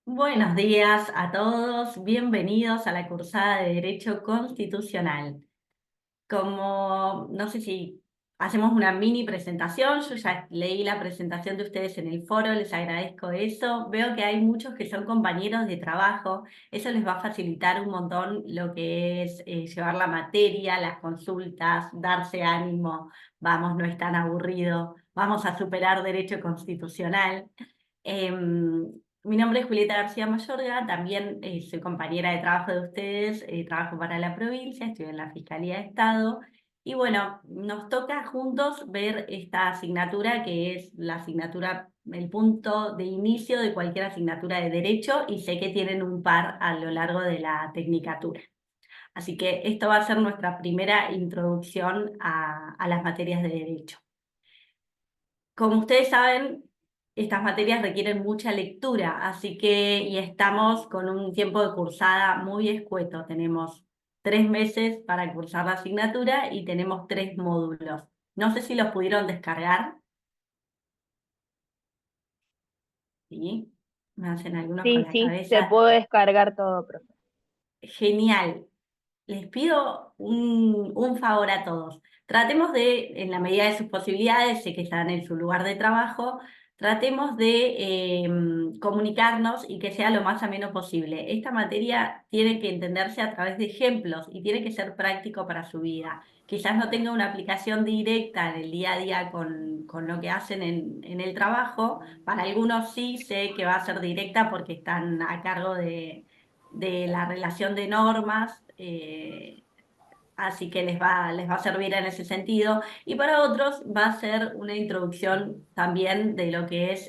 Buenos días a todos, bienvenidos a la cursada de Derecho Constitucional. Como no sé si hacemos una mini presentación, yo ya leí la presentación de ustedes en el foro, les agradezco eso. Veo que hay muchos que son compañeros de trabajo, eso les va a facilitar un montón lo que es llevar la materia, las consultas, darse ánimo, vamos, no es tan aburrido, vamos a superar Derecho Constitucional. Mi nombre es Julieta García Mayorga, también soy compañera de trabajo de ustedes, trabajo para la provincia, estoy en la Fiscalía de Estado y bueno, nos toca juntos ver esta asignatura que es la asignatura, el punto de inicio de cualquier asignatura de Derecho y sé que tienen un par a lo largo de la Tecnicatura. Así que esto va a ser nuestra primera introducción a las materias de Derecho. Como ustedes saben, estas materias requieren mucha lectura, así que y estamos con un tiempo de cursada muy escueto. Tenemos 3 meses para cursar la asignatura y tenemos 3 módulos. No sé si los pudieron descargar. ¿Sí? Me hacen algunos con Sí, la sí, se cabeza. puede descargar todo, profe. Genial. Les pido un favor a todos. Tratemos de, en la medida de sus posibilidades, sé que están en su lugar de trabajo, tratemos de comunicarnos y que sea lo más ameno posible. Esta materia tiene que entenderse a través de ejemplos y tiene que ser práctico para su vida. Quizás no tenga una aplicación directa en el día a día con lo que hacen en el trabajo. Para algunos sí sé que va a ser directa porque están a cargo de la relación de normas, así que les va a servir en ese sentido. Y para otros va a ser una introducción también de lo que es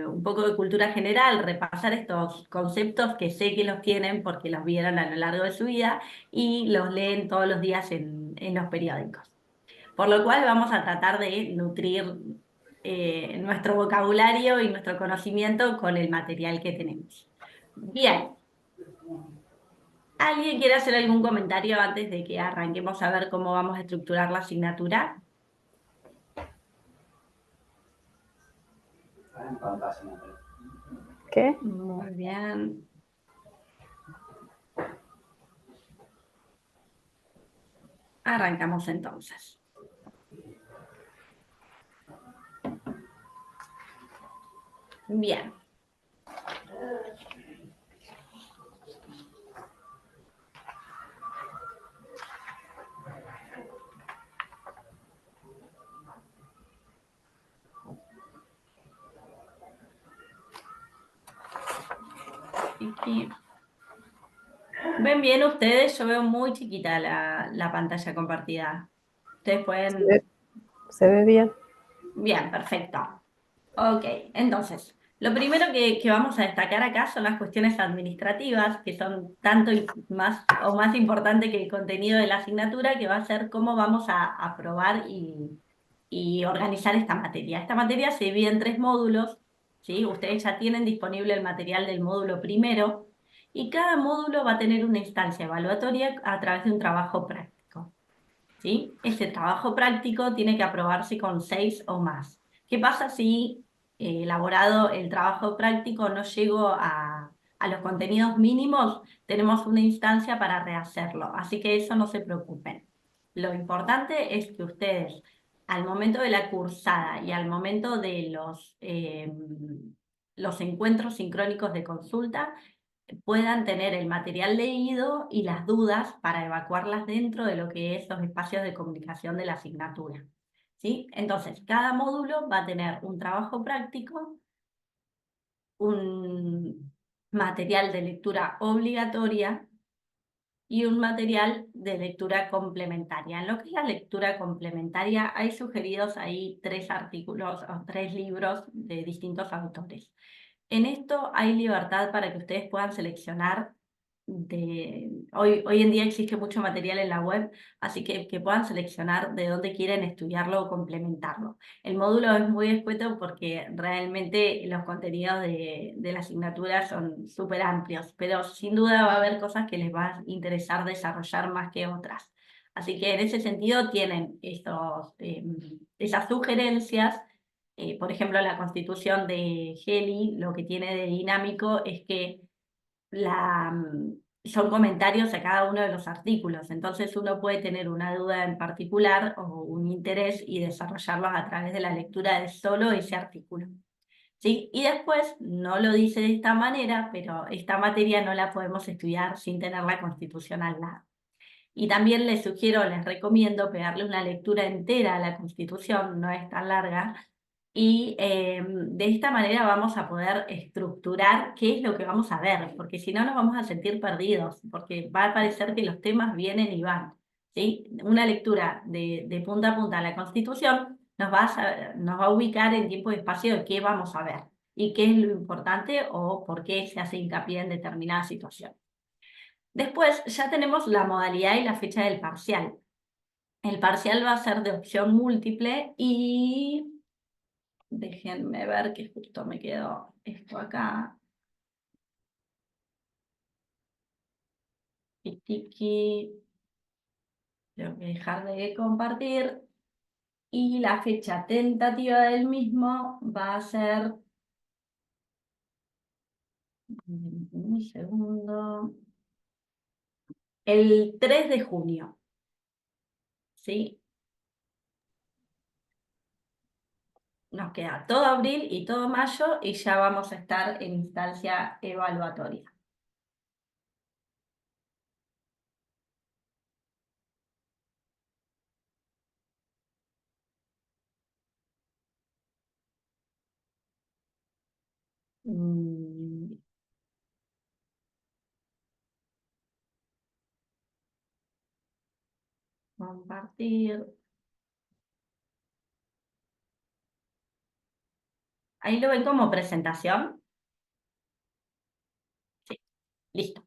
un poco de cultura general, repasar estos conceptos que sé que los tienen porque los vieron a lo largo de su vida y los leen todos los días en los periódicos. Por lo cual vamos a tratar de nutrir nuestro vocabulario y nuestro conocimiento con el material que tenemos. Bien. ¿Alguien quiere hacer algún comentario antes de que arranquemos a ver cómo vamos a estructurar la asignatura? ¿Qué? Muy bien. Arrancamos entonces. Bien. Aquí. ¿Ven bien ustedes? Yo veo muy chiquita la pantalla compartida. Ustedes ¿Se ve, pueden... se ve bien? Bien, perfecto. Ok, entonces, lo primero que vamos a destacar acá son las cuestiones administrativas, que son tanto más o más importante que el contenido de la asignatura, que va a ser cómo vamos a aprobar y organizar esta materia. Esta materia se divide en 3 módulos, ¿sí? Ustedes ya tienen disponible el material del módulo primero, y cada módulo va a tener una instancia evaluatoria a través de un trabajo práctico. ¿Sí? Ese trabajo práctico tiene que aprobarse con 6 o más. ¿Qué pasa si, elaborado el trabajo práctico, no llego a los contenidos mínimos? Tenemos una instancia para rehacerlo, así que eso no se preocupen. Lo importante es que ustedes, al momento de la cursada y al momento de los encuentros sincrónicos de consulta, puedan tener el material leído y las dudas para evacuarlas dentro de lo que es los espacios de comunicación de la asignatura. ¿Sí? Entonces, cada módulo va a tener un trabajo práctico, un material de lectura obligatoria y un material de lectura complementaria. En lo que es la lectura complementaria, hay sugeridos ahí 3 artículos o 3 libros de distintos autores. En esto hay libertad para que ustedes puedan seleccionar hoy en día existe mucho material en la web, así que puedan seleccionar de dónde quieren estudiarlo o complementarlo. El módulo es muy escueto porque realmente los contenidos de la asignatura son súper amplios, pero sin duda va a haber cosas que les va a interesar desarrollar más que otras. Así que en ese sentido tienen esas sugerencias Por ejemplo, la Constitución de Heli lo que tiene de dinámico es que son comentarios a cada uno de los artículos, entonces uno puede tener una duda en particular o un interés y desarrollarlos a través de la lectura de solo ese artículo. ¿Sí? Y después, no lo dice de esta manera, pero esta materia no la podemos estudiar sin tener la Constitución al lado. Y también les sugiero, les recomiendo pegarle una lectura entera a la Constitución, no es tan larga, y de esta manera vamos a poder estructurar qué es lo que vamos a ver, porque si no nos vamos a sentir perdidos, porque va a parecer que los temas vienen y van. ¿Sí? Una lectura de punta a punta a la Constitución nos va a ubicar en tiempo y espacio de qué vamos a ver y qué es lo importante o por qué se hace hincapié en determinada situación. Después ya tenemos la modalidad y la fecha del parcial. El parcial va a ser de opción múltiple y déjenme ver que justo me quedó esto acá. Tiki, tengo que dejar de compartir. Y la fecha tentativa del mismo va a ser, un segundo, el 3 de junio. ¿Sí? Nos queda todo abril y todo mayo y ya vamos a estar en instancia evaluatoria. Mm, Compartir. Ahí lo ven como presentación. Sí, listo.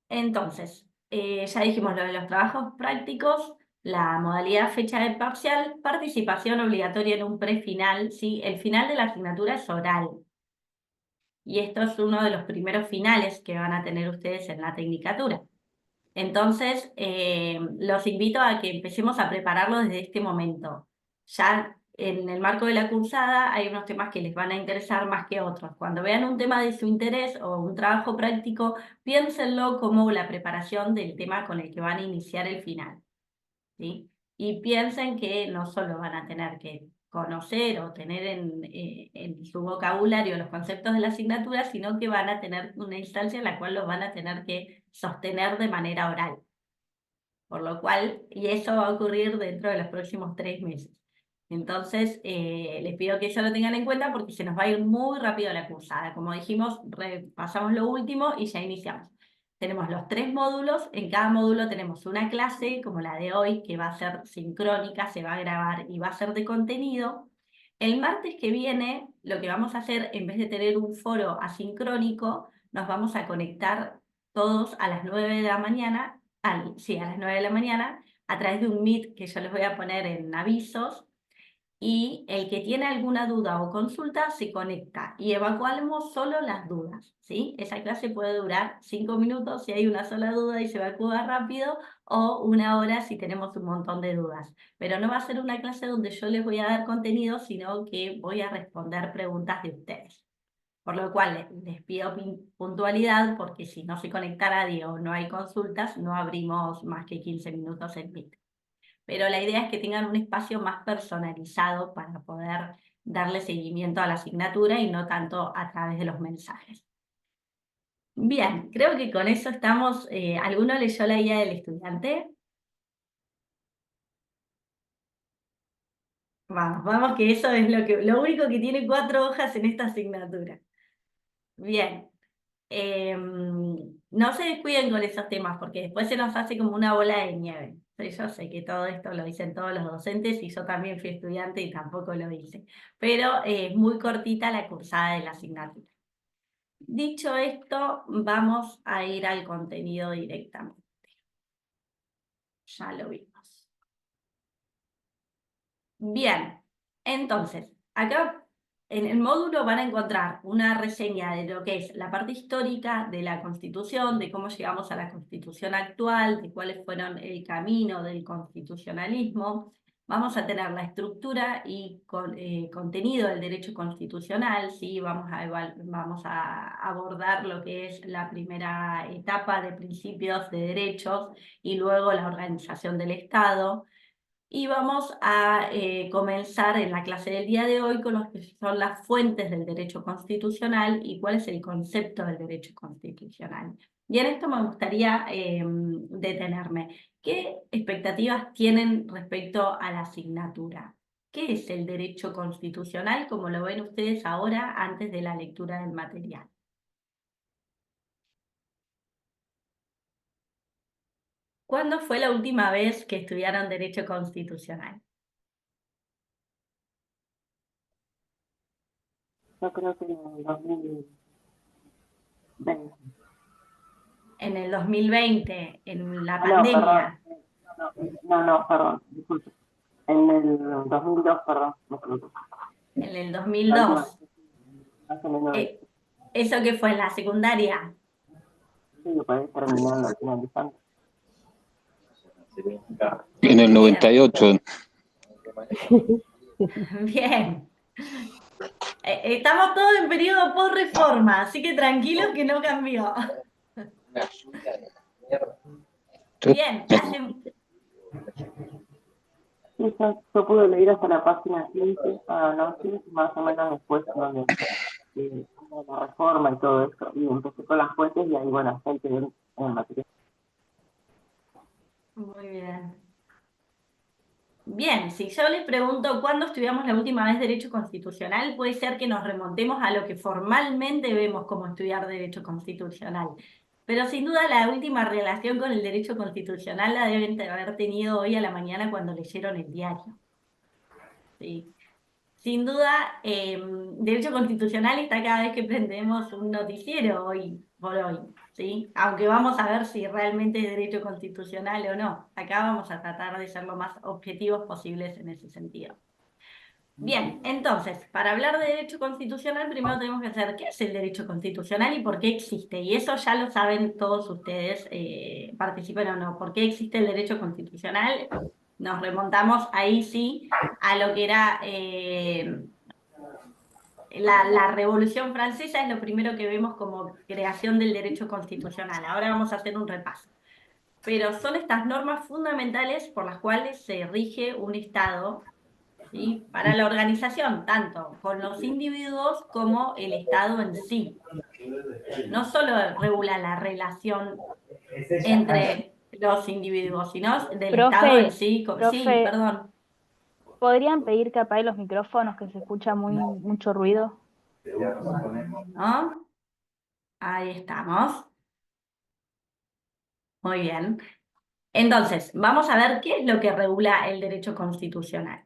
Entonces, ya dijimos lo de los trabajos prácticos, la modalidad fecha de parcial, participación obligatoria en un prefinal, ¿sí? El final de la asignatura es oral. Y esto es uno de los primeros finales que van a tener ustedes en la tecnicatura. Entonces, los invito a que empecemos a prepararlo desde este momento. Ya en el marco de la cursada hay unos temas que les van a interesar más que otros. Cuando vean un tema de su interés o un trabajo práctico, piénsenlo como la preparación del tema con el que van a iniciar el final. ¿Sí? Y piensen que no solo van a tener que conocer o tener en su vocabulario los conceptos de la asignatura, sino que van a tener una instancia en la cual los van a tener que sostener de manera oral. Por lo cual, y eso va a ocurrir dentro de los próximos 3 meses. Entonces, les pido que eso lo tengan en cuenta porque se nos va a ir muy rápido la cursada. Como dijimos, repasamos lo último y ya iniciamos. Tenemos los 3 módulos, en cada módulo tenemos una clase, como la de hoy, que va a ser sincrónica, se va a grabar y va a ser de contenido. El martes que viene, lo que vamos a hacer, en vez de tener un foro asincrónico, nos vamos a conectar todos a las 9 de la mañana, sí, a las 9 de la mañana, a través de un Meet que yo les voy a poner en avisos, y el que tiene alguna duda o consulta se conecta y evacuamos solo las dudas, ¿sí? Esa clase puede durar 5 minutos si hay una sola duda y se evacúa rápido, o 1 hora si tenemos un montón de dudas. Pero no va a ser una clase donde yo les voy a dar contenido, sino que voy a responder preguntas de ustedes. Por lo cual les pido puntualidad, porque si no se conecta nadie o no hay consultas, no abrimos más que 15 minutos el Meet. Pero la idea es que tengan un espacio más personalizado para poder darle seguimiento a la asignatura y no tanto a través de los mensajes. Bien, creo que con eso estamos. ¿Alguno leyó la guía del estudiante? Vamos, vamos, que eso es lo único que tiene 4 hojas en esta asignatura. Bien. No se descuiden con esos temas porque después se nos hace como una bola de nieve. Yo sé que todo esto lo dicen todos los docentes y yo también fui estudiante y tampoco lo hice, pero es muy cortita la cursada de la asignatura. Dicho esto, vamos a ir al contenido directamente. Ya lo vimos. Bien, entonces, acá en el módulo van a encontrar una reseña de lo que es la parte histórica de la Constitución, de cómo llegamos a la Constitución actual, de cuáles fueron el camino del constitucionalismo. Vamos a tener la estructura y contenido del derecho constitucional, ¿sí? Vamos a abordar lo que es la primera etapa de principios de derechos y luego la organización del Estado. Y vamos a comenzar en la clase del día de hoy con lo que son las fuentes del derecho constitucional y cuál es el concepto del derecho constitucional. Y en esto me gustaría detenerme. ¿Qué expectativas tienen respecto a la asignatura? ¿Qué es el derecho constitucional como lo ven ustedes ahora antes de la lectura del material? ¿Cuándo fue la última vez que estudiaron derecho constitucional? Yo creo que en el 2020. En el 2020, en la No, perdón. pandemia. Perdón, disculpe. En el 2002, perdón, me equivoqué. En el La última 2002. vez, más o menos, Eh, ¿Eso que fue en la secundaria? sí, puede terminando, finalizando. En el Bien, 98, bien. Estamos todos en periodo post-reforma, así que tranquilos que no cambió. Bien, Sí, yo pude leer hasta la página 15, no, sí, más o menos después donde la reforma y todo eso, y empecé con las fuentes y ahí, bueno, hay que ver en material. muy bien. Bien, si yo les pregunto cuándo estudiamos la última vez Derecho Constitucional, puede ser que nos remontemos a lo que formalmente vemos como estudiar Derecho Constitucional. Pero sin duda la última relación con el Derecho Constitucional la deben de haber tenido hoy a la mañana cuando leyeron el diario. ¿Sí? Sin duda, Derecho Constitucional está cada vez que prendemos un noticiero hoy por hoy, ¿sí? Aunque vamos a ver si realmente es derecho constitucional o no. Acá vamos a tratar de ser lo más objetivos posibles en ese sentido. Bien, entonces, para hablar de derecho constitucional, primero tenemos que saber qué es el derecho constitucional y por qué existe. Y eso ya lo saben todos ustedes, participen o no. ¿Por qué existe el derecho constitucional? Nos remontamos ahí sí a lo que era la Revolución Francesa, es lo primero que vemos como creación del derecho constitucional. Ahora vamos a hacer un repaso. Pero son estas normas fundamentales por las cuales se rige un Estado, ¿sí? Para la organización, tanto con los individuos como el Estado en sí. No solo regula la relación entre los individuos, sino del Estado en Profe, sí. Sí, profe, perdón. ¿podrían pedir que apague los micrófonos que se escucha mucho ruido? ¿No? Ahí estamos. Muy bien. Entonces, vamos a ver qué es lo que regula el derecho constitucional.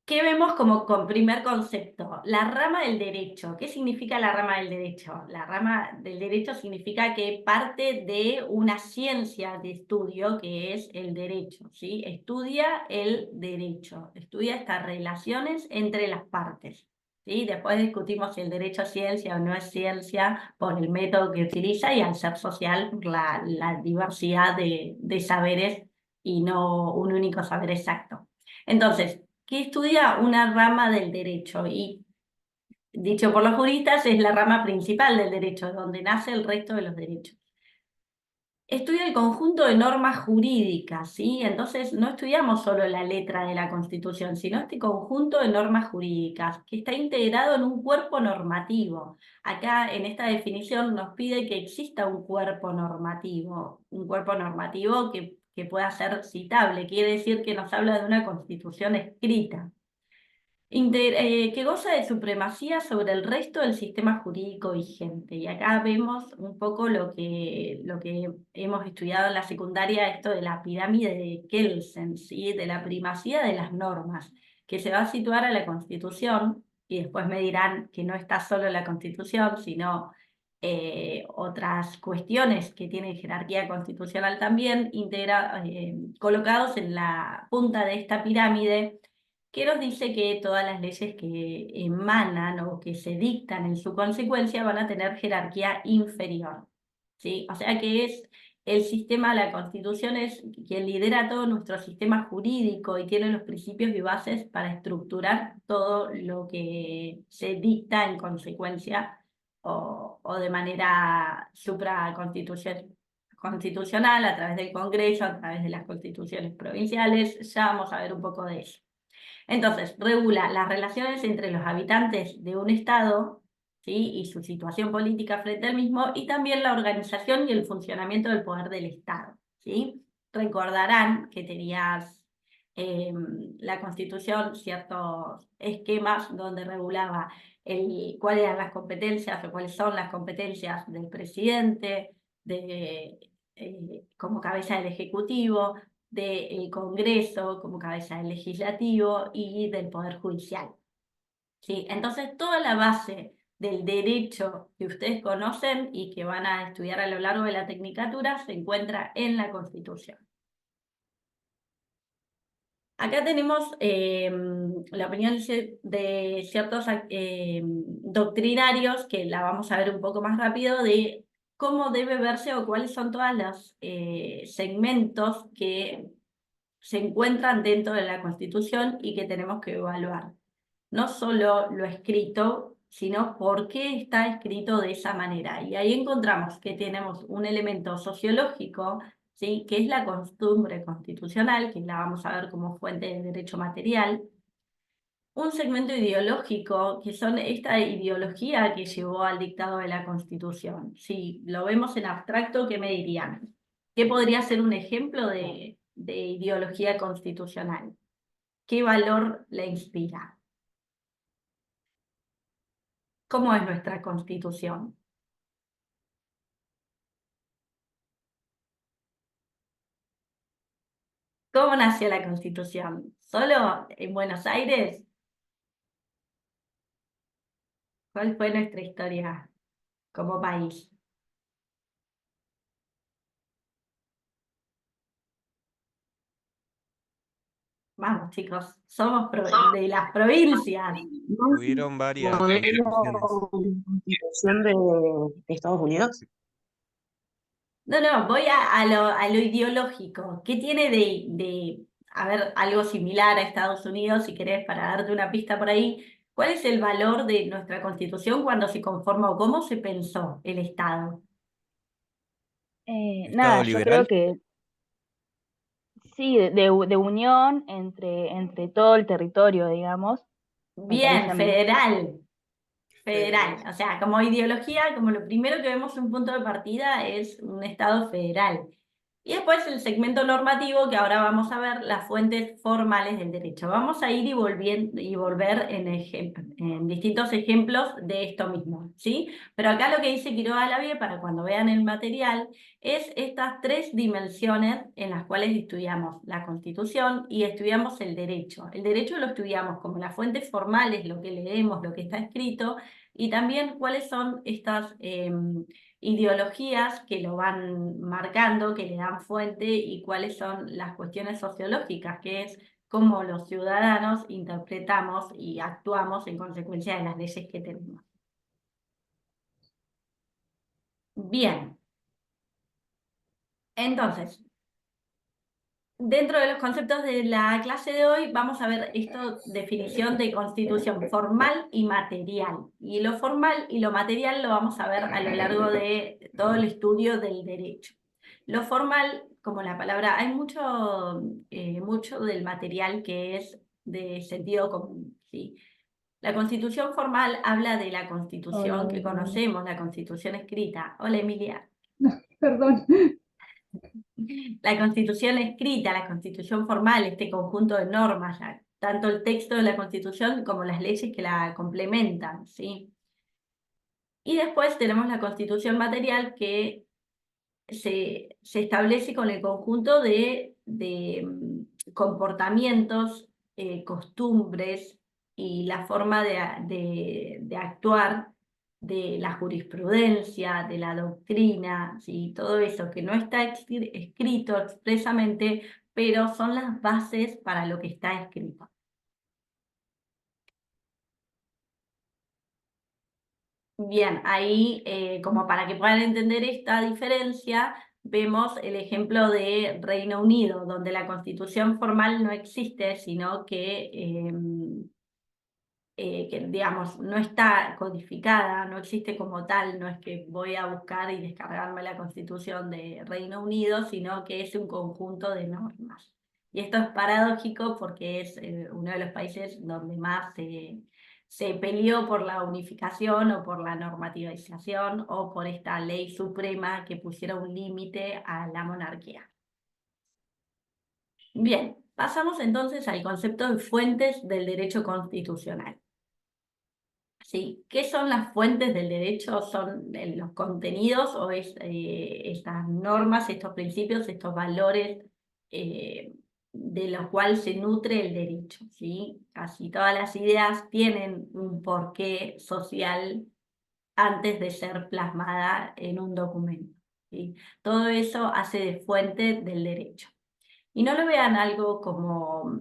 ¿Qué vemos como con primer concepto? La rama del derecho. ¿Qué significa la rama del derecho? La rama del derecho significa que parte de una ciencia de estudio que es el derecho, ¿sí? Estudia el derecho, estudia estas relaciones entre las partes, ¿sí? Después discutimos si el derecho es ciencia o no es ciencia por el método que utiliza y al ser social por la diversidad de saberes y no un único saber exacto. Entonces, que estudia una rama del derecho y, dicho por los juristas, es la rama principal del derecho, donde nace el resto de los derechos. Estudia el conjunto de normas jurídicas, ¿sí? Entonces no estudiamos solo la letra de la Constitución, sino este conjunto de normas jurídicas que está integrado en un cuerpo normativo. Acá en esta definición nos pide que exista un cuerpo normativo que pueda ser citable, quiere decir que nos habla de una Constitución escrita que goza de supremacía sobre el resto del sistema jurídico vigente. Y acá vemos un poco lo que hemos estudiado en la secundaria, esto de la pirámide de Kelsen, ¿sí? De la primacía de las normas, que se va a situar a la Constitución, y después me dirán que no está solo la Constitución, sino otras cuestiones que tienen jerarquía constitucional también, colocados en la punta de esta pirámide que nos dice que todas las leyes que emanan o que se dictan en su consecuencia van a tener jerarquía inferior, ¿sí? O sea que es el sistema, la Constitución es quien lidera todo nuestro sistema jurídico y tiene los principios y bases para estructurar todo lo que se dicta en consecuencia o de manera constitucional a través del Congreso, a través de las constituciones provinciales. Ya vamos a ver un poco de eso. Entonces, regula las relaciones entre los habitantes de un Estado, ¿sí? Y su situación política frente al mismo, y también la organización y el funcionamiento del poder del Estado, ¿sí? Recordarán que tenías la Constitución ciertos esquemas donde regulaba cuáles eran las competencias o cuáles son las competencias del presidente, como cabeza del Ejecutivo, del Congreso como cabeza del Legislativo y del Poder Judicial. ¿Sí? Entonces, toda la base del derecho que ustedes conocen y que van a estudiar a lo largo de la tecnicatura se encuentra en la Constitución. Acá tenemos la opinión de ciertos doctrinarios, que la vamos a ver un poco más rápido, de cómo debe verse o cuáles son todos los segmentos que se encuentran dentro de la Constitución y que tenemos que evaluar. No solo lo escrito, sino por qué está escrito de esa manera. Y ahí encontramos que tenemos un elemento sociológico, ¿sí? Que es la costumbre constitucional, que la vamos a ver como fuente de derecho material. Un segmento ideológico, que son esta ideología que llevó al dictado de la Constitución. Si lo vemos en abstracto, ¿qué me dirían? ¿Qué podría ser un ejemplo de ideología constitucional? ¿Qué valor le inspira? ¿Cómo es nuestra Constitución? ¿Cómo nació la Constitución? ¿Solo en Buenos Aires? ¿Cuál fue nuestra historia como país? Vamos, chicos, somos de las provincias. Hubieron varias Modelo constituciones. Constitución de Estados Unidos. No, no, voy a lo ideológico. ¿Qué tiene a ver, algo similar a Estados Unidos, si querés, para darte una pista por ahí? ¿Cuál es el valor de nuestra Constitución cuando se conformó? ¿Cómo se pensó el Estado? Estado Nada, yo creo liberal, que sí, de unión entre todo el territorio, digamos, me parece Bien, a mí. federal. Federal, federal. o sea, como ideología, como lo primero que vemos un punto de partida es un Estado federal. Y después el segmento normativo, que ahora vamos a ver las fuentes formales del derecho. Vamos a ir y volver en distintos ejemplos de esto mismo, ¿sí? Pero acá lo que dice Quiroga Lavie, para cuando vean el material, es estas tres dimensiones en las cuales estudiamos la Constitución y estudiamos el derecho. El derecho lo estudiamos como las fuentes formales, lo que leemos, lo que está escrito, y también cuáles son estas ideologías que lo van marcando, que le dan fuente, y cuáles son las cuestiones sociológicas, que es cómo los ciudadanos interpretamos y actuamos en consecuencia de las leyes que tenemos. Bien, entonces, dentro de los conceptos de la clase de hoy vamos a ver esta definición de constitución formal y material. Y lo formal y lo material lo vamos a ver a lo largo de todo el estudio del derecho. Lo formal, como la palabra, hay mucho del material que es de sentido común, ¿sí? La constitución formal habla de la Hola, constitución que hola. conocemos, la constitución escrita. Hola, Emilia. Perdón. La Constitución escrita, la Constitución formal, este conjunto de normas, tanto el texto de la Constitución como las leyes que la complementan, ¿sí? Y después tenemos la Constitución material, que se establece con el conjunto de comportamientos, costumbres y la forma de actuar de la jurisprudencia, de la doctrina, ¿sí? Todo eso que no está escrito expresamente, pero son las bases para lo que está escrito. Bien, ahí como para que puedan entender esta diferencia, vemos el ejemplo de Reino Unido, donde la constitución formal no existe, sino que, digamos, no está codificada, no existe como tal, no es que voy a buscar y descargarme la Constitución de Reino Unido, sino que es un conjunto de normas. Y esto es paradójico porque es uno de los países donde más se peleó por la unificación o por la normativización o por esta ley suprema que pusiera un límite a la monarquía. Bien, pasamos entonces al concepto de fuentes del derecho constitucional. ¿Sí? ¿Qué son las fuentes del derecho? ¿Son los contenidos o estas normas, estos principios, estos valores de los cuales se nutre el derecho? ¿Sí? Casi todas las ideas tienen un porqué social antes de ser plasmada en un documento. ¿Sí? Todo eso hace de fuente del derecho. Y no lo vean algo como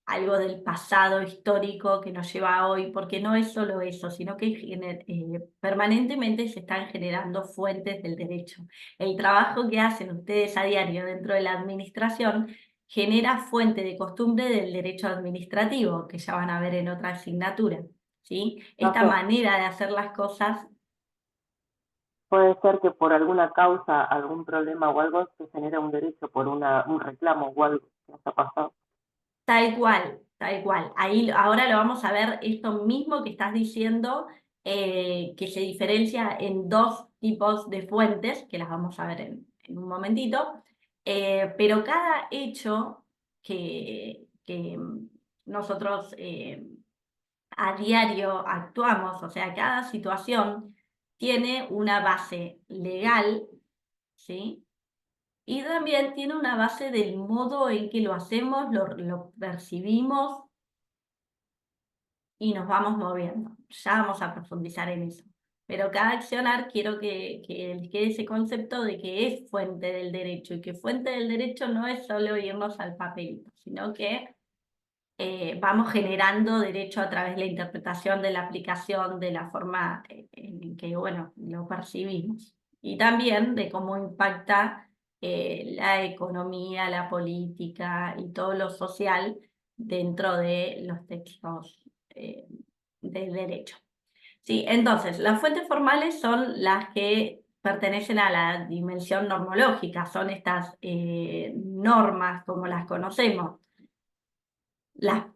algo del pasado histórico que nos lleva a hoy, porque no es solo eso, sino que permanentemente se están generando fuentes del derecho. El trabajo que hacen ustedes a diario dentro de la administración genera fuente de costumbre del derecho administrativo, que ya van a ver en otra asignatura. ¿Sí? Esta sé, manera de hacer las cosas. puede ser que por alguna causa, algún problema o algo, se genera un derecho por un reclamo o algo que nos ha pasado. Tal cual, tal cual. Ahí ahora lo vamos a ver, esto mismo que estás diciendo, que se diferencia en dos tipos de fuentes, que las vamos a ver en un momentito, pero cada hecho que nosotros a diario actuamos, o sea, cada situación tiene una base legal, ¿sí? Y también tiene una base del modo en que lo hacemos, lo percibimos y nos vamos moviendo. Ya vamos a profundizar en eso. Pero cada accionar quiero que les quede ese concepto de que es fuente del derecho y que fuente del derecho no es solo irnos al papelito, sino que vamos generando derecho a través de la interpretación de la aplicación, de la forma en que, bueno, lo percibimos. Y también de cómo impacta la economía, la política y todo lo social dentro de los textos del derecho. Sí, entonces, las fuentes formales son las que pertenecen a la dimensión normológica, son estas normas como las conocemos.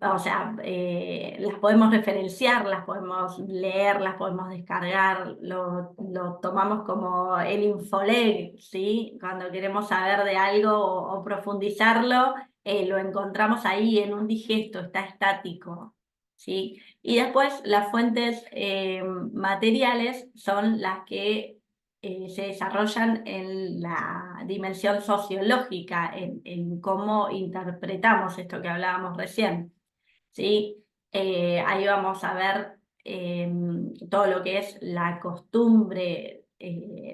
O sea, las podemos referenciar, las podemos leer, las podemos descargar, lo tomamos como el infoleg, ¿sí? Cuando queremos saber de algo o profundizarlo, lo encontramos ahí en un digesto, está estático, ¿sí? Y después las fuentes materiales son las que se desarrollan en la dimensión sociológica, en cómo interpretamos esto que hablábamos recién, ¿sí? Ahí vamos a ver todo lo que es la costumbre,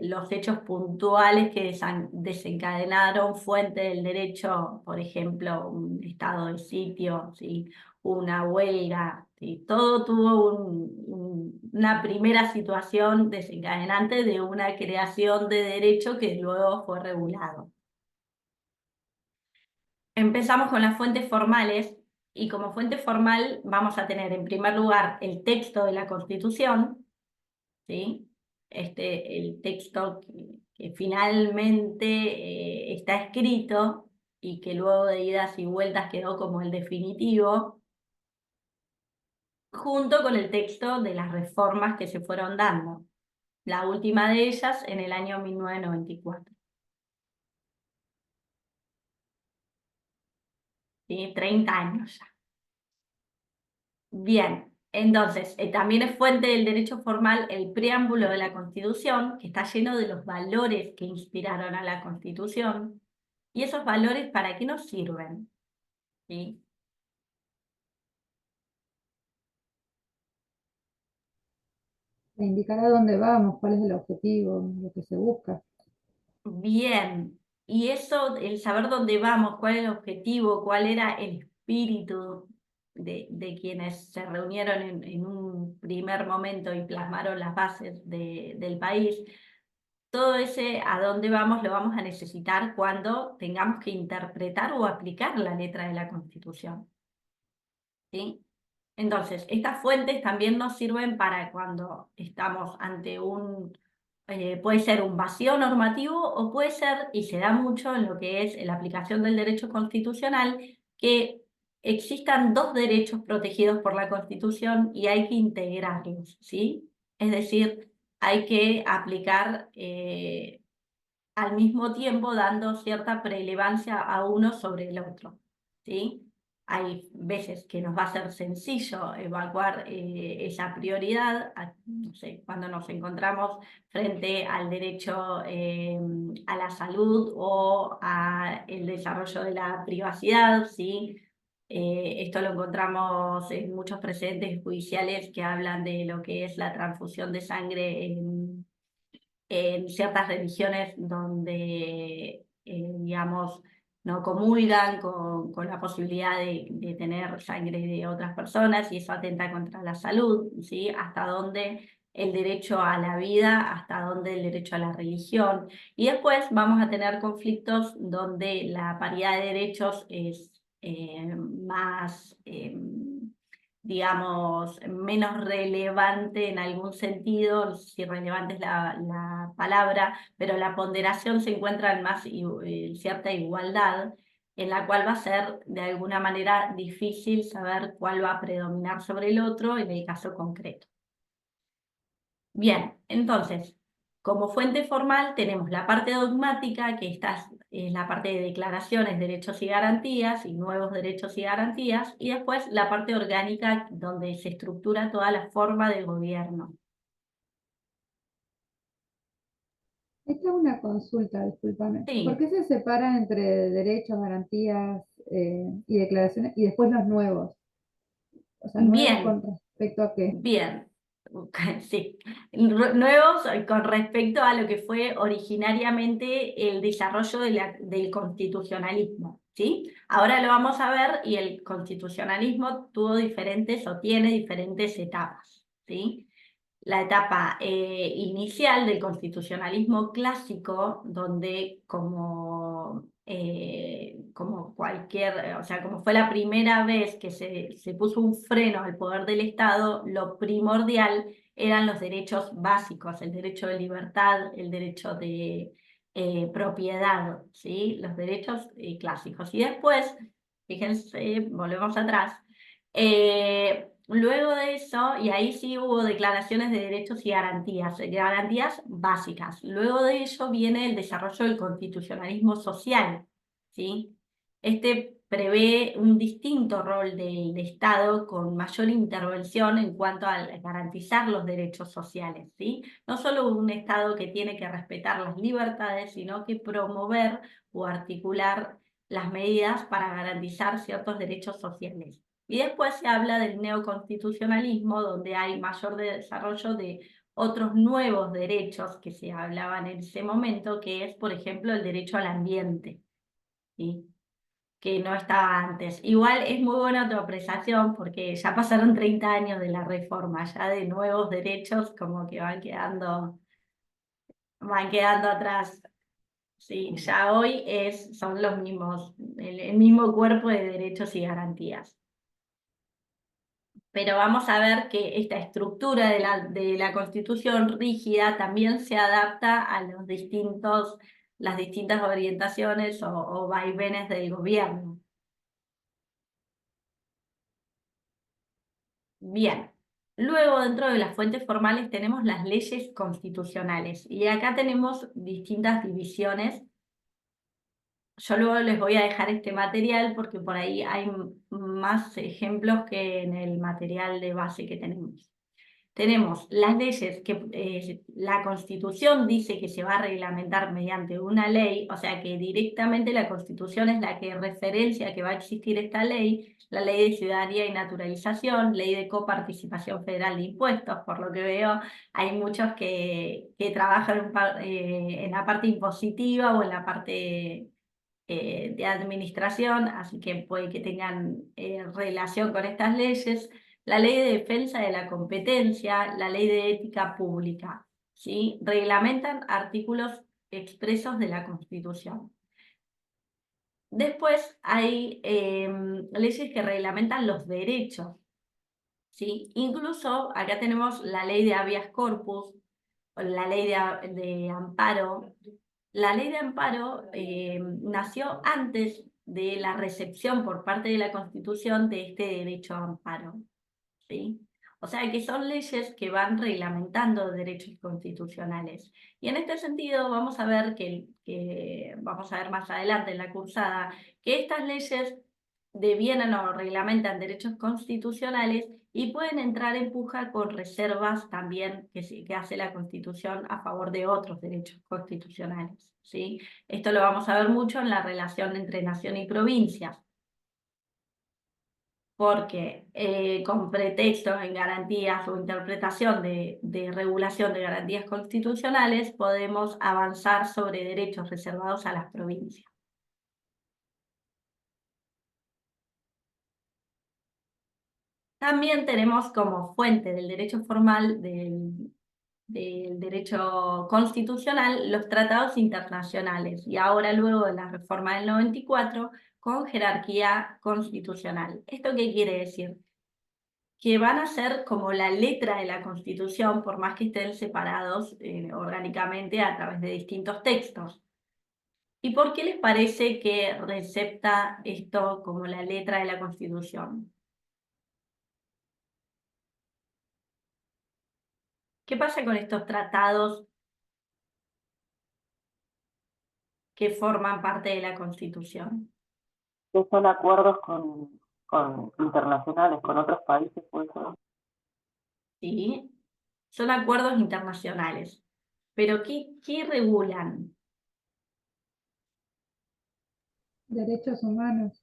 los hechos puntuales que desencadenaron fuente del derecho, por ejemplo, un estado de sitio, ¿sí? Una huelga, ¿sí? Todo tuvo una primera situación desencadenante de una creación de derecho que luego fue regulado. Empezamos con las fuentes formales y como fuente formal vamos a tener en primer lugar el texto de la Constitución, ¿sí? El texto que finalmente está escrito y que luego de idas y vueltas quedó como el definitivo, junto con el texto de las reformas que se fueron dando, la última de ellas en el año 1994. ¿Sí? 30 años ya. Bien, entonces, también es fuente del derecho formal el preámbulo de la Constitución, que está lleno de los valores que inspiraron a la Constitución. ¿Y esos valores para qué nos sirven? ¿Sí? Indicar a dónde vamos, cuál es el objetivo, lo que se busca. Bien, y eso, el saber dónde vamos, cuál es el objetivo, cuál era el espíritu de quienes se reunieron en un primer momento y plasmaron las bases del país, todo ese a dónde vamos lo vamos a necesitar cuando tengamos que interpretar o aplicar la letra de la Constitución. ¿Sí? Entonces, estas fuentes también nos sirven para cuando estamos ante puede ser un vacío normativo o puede ser, y se da mucho en lo que es la aplicación del derecho constitucional, que existan dos derechos protegidos por la Constitución y hay que integrarlos, ¿sí? Es decir, hay que aplicar al mismo tiempo dando cierta prelevancia a uno sobre el otro, ¿sí? Hay veces que nos va a ser sencillo evaluar esa prioridad, no sé, cuando nos encontramos frente al derecho a la salud o al desarrollo de la privacidad, ¿sí? Esto lo encontramos en muchos precedentes judiciales que hablan de lo que es la transfusión de sangre en ciertas religiones donde, digamos, no comulgan con la posibilidad de tener sangre de otras personas y eso atenta contra la salud, ¿sí? Hasta dónde el derecho a la vida, hasta dónde el derecho a la religión. Y después vamos a tener conflictos donde la paridad de derechos es más digamos, menos relevante en algún sentido, no sé si relevante es la palabra, pero la ponderación se encuentra en más cierta igualdad, en la cual va a ser de alguna manera difícil saber cuál va a predominar sobre el otro en el caso concreto. Bien, entonces, como fuente formal tenemos la parte dogmática, que esta es la parte de declaraciones, derechos y garantías, y nuevos derechos y garantías, y después la parte orgánica, donde se estructura toda la forma de gobierno. Esta es una consulta, discúlpame. ¿Por Sí, qué se separan entre derechos, garantías y declaraciones y después los nuevos? O sea, nuevos bien. con respecto a qué. Bien, sí. Nuevos con respecto a lo que fue originariamente el desarrollo del constitucionalismo, ¿sí? Ahora lo vamos a ver y el constitucionalismo tuvo diferentes o tiene diferentes etapas, ¿sí? La etapa inicial del constitucionalismo clásico, donde como cualquier, o sea, como fue la primera vez que se puso un freno al poder del Estado, lo primordial eran los derechos básicos, el derecho de libertad, el derecho de propiedad, ¿sí? Los derechos clásicos. Y después, fíjense, volvemos atrás. Luego de eso, y ahí sí hubo declaraciones de derechos y garantías básicas. Luego de ello viene el desarrollo del constitucionalismo social, ¿sí? Este prevé un distinto rol del Estado con mayor intervención en cuanto a garantizar los derechos sociales, ¿sí? No solo un Estado que tiene que respetar las libertades, sino que promover o articular las medidas para garantizar ciertos derechos sociales. Y después se habla del neoconstitucionalismo, donde hay mayor desarrollo de otros nuevos derechos que se hablaban en ese momento, que es, por ejemplo, el derecho al ambiente, ¿sí? Que no estaba antes. Igual es muy buena tu apreciación porque ya pasaron 30 años de la reforma, ya de nuevos derechos como que van quedando atrás. Sí, ya hoy son los mismos, el mismo cuerpo de derechos y garantías. Pero vamos a ver que esta estructura de la Constitución rígida también se adapta a las distintas orientaciones o vaivenes del gobierno. Bien, luego dentro de las fuentes formales tenemos las leyes constitucionales y acá tenemos distintas divisiones. Yo luego les voy a dejar este material porque por ahí hay más ejemplos que en el material de base que tenemos. Tenemos las leyes que la Constitución dice que se va a reglamentar mediante una ley, o sea que directamente la Constitución es la que referencia que va a existir esta ley, la Ley de Ciudadanía y Naturalización, Ley de Coparticipación Federal de Impuestos, por lo que veo hay muchos que trabajan en la parte impositiva o en la parte de administración, así que puede que tengan relación con estas leyes. La ley de defensa de la competencia, la ley de ética pública. ¿sí? Reglamentan artículos expresos de la Constitución. Después hay leyes que reglamentan los derechos, ¿sí? Incluso acá tenemos la ley de habeas corpus, o la ley de amparo. La ley de amparo nació antes de la recepción por parte de la Constitución de este derecho a amparo, ¿sí? O sea que son leyes que van reglamentando derechos constitucionales. Y en este sentido vamos a ver vamos a ver más adelante en la cursada, que estas leyes devienen o reglamentan derechos constitucionales y pueden entrar en puja con reservas también que hace la Constitución a favor de otros derechos constitucionales, ¿sí? Esto lo vamos a ver mucho en la relación entre nación y provincias, porque con pretextos en garantías o interpretación de regulación de garantías constitucionales podemos avanzar sobre derechos reservados a las provincias. También tenemos como fuente del derecho formal del derecho constitucional los tratados internacionales, y ahora luego de la reforma del 94 con jerarquía constitucional. ¿Esto qué quiere decir? Que van a ser como la letra de la Constitución, por más que estén separados orgánicamente a través de distintos textos. ¿Y por qué les parece que recepta esto como la letra de la Constitución? ¿Qué pasa con estos tratados que forman parte de la Constitución? Que son acuerdos con internacionales, con otros países, pues, ¿Sí? Son acuerdos internacionales. ¿Pero qué regulan? Derechos humanos.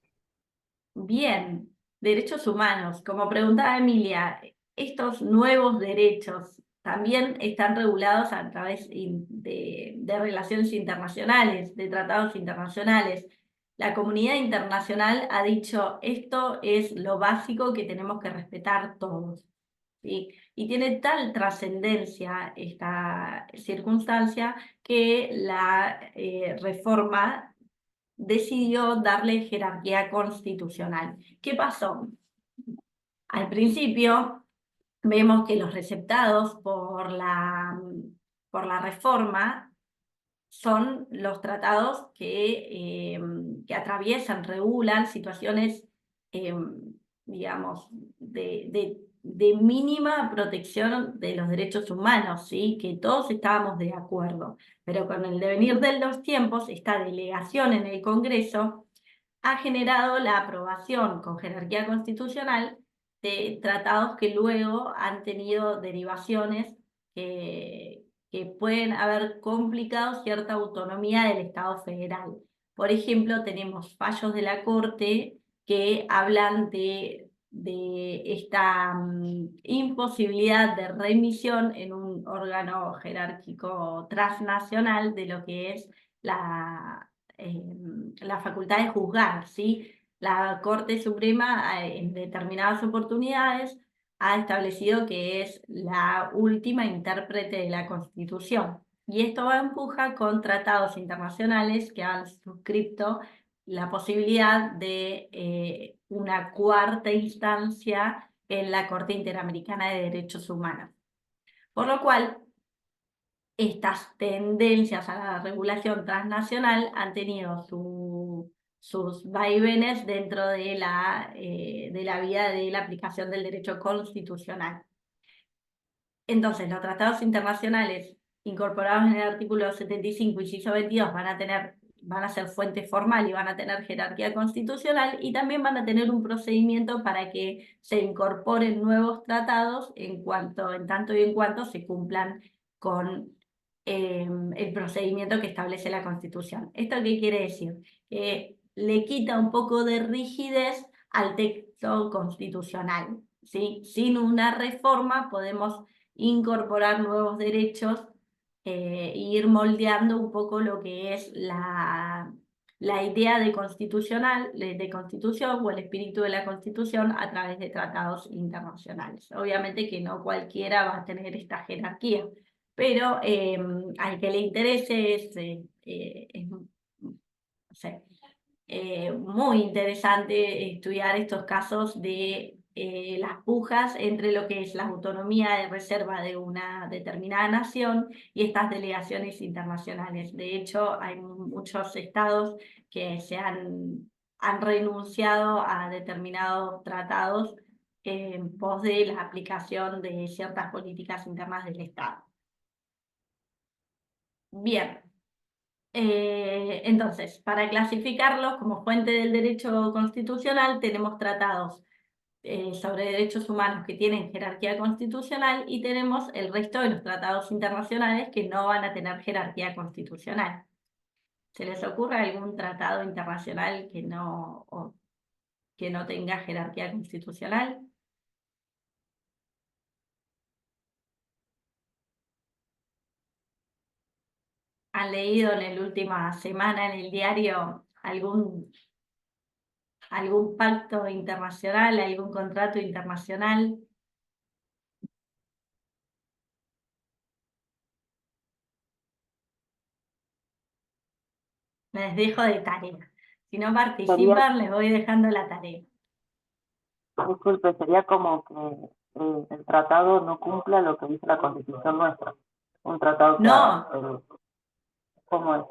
Bien, derechos humanos. Como preguntaba Emilia, estos nuevos derechos también están regulados a través de relaciones internacionales, de tratados internacionales. La comunidad internacional ha dicho, esto es lo básico que tenemos que respetar todos, ¿sí? Y tiene tal trascendencia esta circunstancia que la reforma decidió darle jerarquía constitucional. ¿Qué pasó? Al principio vemos que los receptados por la reforma son los tratados que atraviesan, regulan situaciones, digamos, de mínima protección de los derechos humanos, ¿sí? Que todos estábamos de acuerdo. Pero con el devenir de los tiempos, esta delegación en el Congreso ha generado la aprobación con jerarquía constitucional de tratados que luego han tenido derivaciones que pueden haber complicado cierta autonomía del Estado federal. Por ejemplo, tenemos fallos de la Corte que hablan de esta imposibilidad de remisión en un órgano jerárquico transnacional de lo que es la facultad de juzgar, ¿sí? La Corte Suprema en determinadas oportunidades ha establecido que es la última intérprete de la Constitución. Y esto va en puja con tratados internacionales que han suscrito la posibilidad de una cuarta instancia en la Corte Interamericana de Derechos Humanos. Por lo cual, estas tendencias a la regulación transnacional han tenido sus vaivenes dentro de la vía de la aplicación del derecho constitucional. Entonces, los tratados internacionales incorporados en el artículo 75, inciso 22, van a ser fuente formal y van a tener jerarquía constitucional, y también van a tener un procedimiento para que se incorporen nuevos tratados en tanto y en cuanto se cumplan con el procedimiento que establece la Constitución. ¿Esto qué quiere decir? Que le quita un poco de rigidez al texto constitucional, ¿sí? Sin una reforma podemos incorporar nuevos derechos e ir moldeando un poco lo que es la idea de constitución o el espíritu de la Constitución a través de tratados internacionales. Obviamente que no cualquiera va a tener esta jerarquía, pero al que le interese no sé, muy interesante estudiar estos casos de las pujas entre lo que es la autonomía de reserva de una determinada nación y estas delegaciones internacionales. De hecho, hay muchos estados que han renunciado a determinados tratados en pos de la aplicación de ciertas políticas internas del Estado. Bien. Entonces, para clasificarlos como fuente del derecho constitucional, tenemos tratados sobre derechos humanos que tienen jerarquía constitucional y tenemos el resto de los tratados internacionales que no van a tener jerarquía constitucional. ¿Se les ocurre algún tratado internacional que no tenga jerarquía constitucional? ¿Han leído en la última semana en el diario algún pacto internacional, algún contrato internacional? Les dejo de tarea. Si no participan, les voy dejando la tarea. Disculpe, sería como que el tratado no cumpla lo que dice la Constitución nuestra. Un tratado que No, ¿cómo es?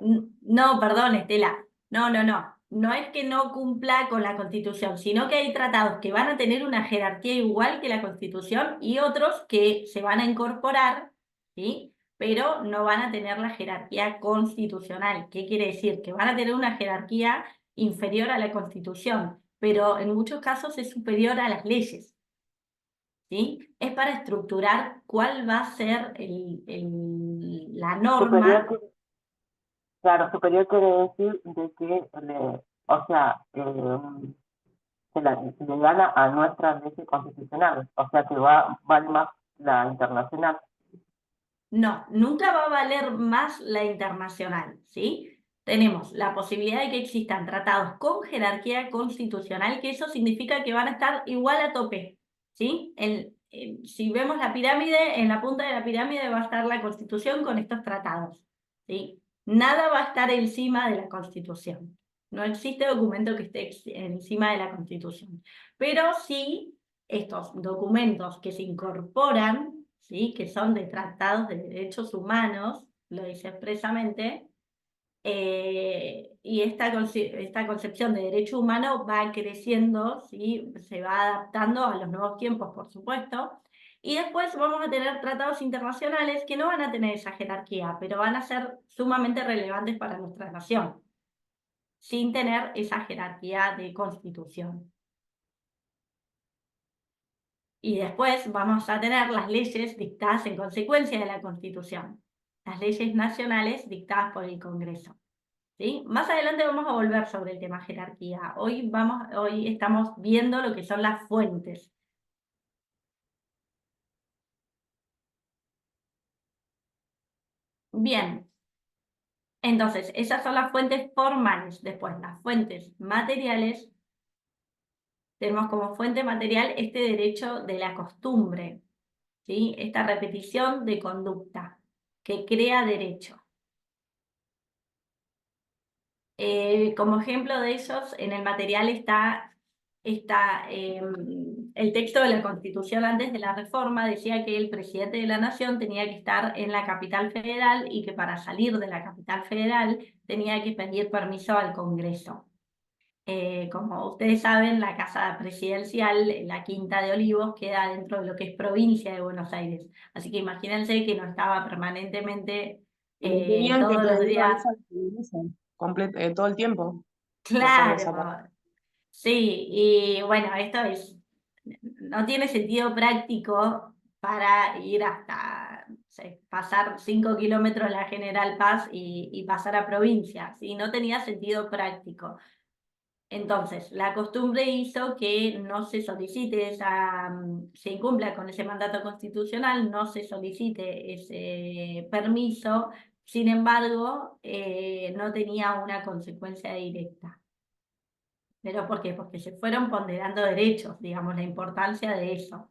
no, perdón, Estela. No, no, no. No es que no cumpla con la Constitución, sino que hay tratados que van a tener una jerarquía igual que la Constitución y otros que se van a incorporar, ¿sí? Pero no van a tener la jerarquía constitucional. ¿Qué quiere decir? Que van a tener una jerarquía inferior a la Constitución, pero en muchos casos es superior a las leyes, ¿sí? Es para estructurar cuál va a ser la Superior, norma. claro, superior quiere decir de que, o sea, se le gana a nuestras leyes constitucionales, o sea que vale más la internacional. No, nunca va a valer más la internacional, ¿sí? Tenemos la posibilidad de que existan tratados con jerarquía constitucional, que eso significa que van a estar igual a tope, ¿sí? Si vemos la pirámide, en la punta de la pirámide va a estar la Constitución con estos tratados, ¿sí? Nada va a estar encima de la Constitución. No existe documento que esté encima de la Constitución. Pero sí, estos documentos que se incorporan, ¿sí? Que son de tratados de derechos humanos, lo dice expresamente, y esta concepción de derecho humano va creciendo, ¿sí? Se va adaptando a los nuevos tiempos, por supuesto, y después vamos a tener tratados internacionales que no van a tener esa jerarquía, pero van a ser sumamente relevantes para nuestra nación, sin tener esa jerarquía de constitución. Y después vamos a tener las leyes dictadas en consecuencia de la Constitución, las leyes nacionales dictadas por el Congreso, ¿sí? Más adelante vamos a volver sobre el tema jerarquía. Hoy estamos viendo lo que son las fuentes. Bien, entonces esas son las fuentes formales. Después las fuentes materiales. Tenemos como fuente material este derecho de la costumbre, ¿sí? Esta repetición de conducta que crea derecho. Como ejemplo de ellos, en el material está el texto de la Constitución antes de la reforma, decía que el presidente de la Nación tenía que estar en la capital federal y que para salir de la capital federal tenía que pedir permiso al Congreso. Como ustedes saben, la casa presidencial, la Quinta de Olivos, queda dentro de lo que es provincia de Buenos Aires. Así que imagínense que no estaba permanentemente Tenían que todos los pedir días. permiso al Congreso todo el tiempo. Después de esa parte. Claro, sí, y bueno, no tiene sentido práctico para ir hasta, no sé, pasar 5 kilómetros la General Paz y pasar a provincia, ¿sí? No tenía sentido práctico. Entonces, la costumbre hizo que no se solicite se incumpla con ese mandato constitucional, no se solicite ese permiso, sin embargo, no tenía una consecuencia directa. ¿Pero por qué? Porque se fueron ponderando derechos, digamos, la importancia de eso.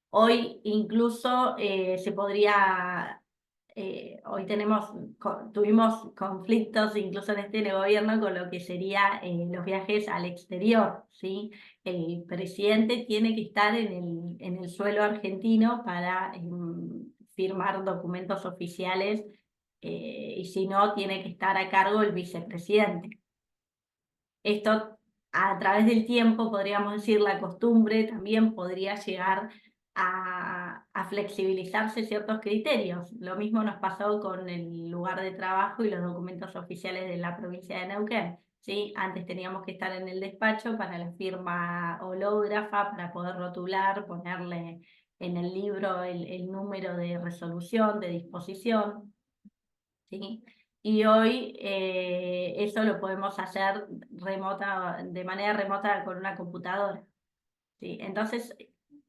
Hoy incluso se podría hoy tuvimos conflictos incluso en este gobierno con lo que sería los viajes al exterior, ¿sí? El presidente tiene que estar en el suelo argentino para firmar documentos oficiales, y si no, tiene que estar a cargo el vicepresidente. Esto, a través del tiempo, podríamos decir, la costumbre también podría llegar a flexibilizarse ciertos criterios. Lo mismo nos pasó con el lugar de trabajo y los documentos oficiales de la provincia de Neuquén, ¿sí? Antes teníamos que estar en el despacho para la firma hológrafa, para poder rotular, ponerle en el libro el número de resolución, de disposición, ¿sí? Y hoy eso lo podemos hacer de manera remota con una computadora, ¿sí? Entonces,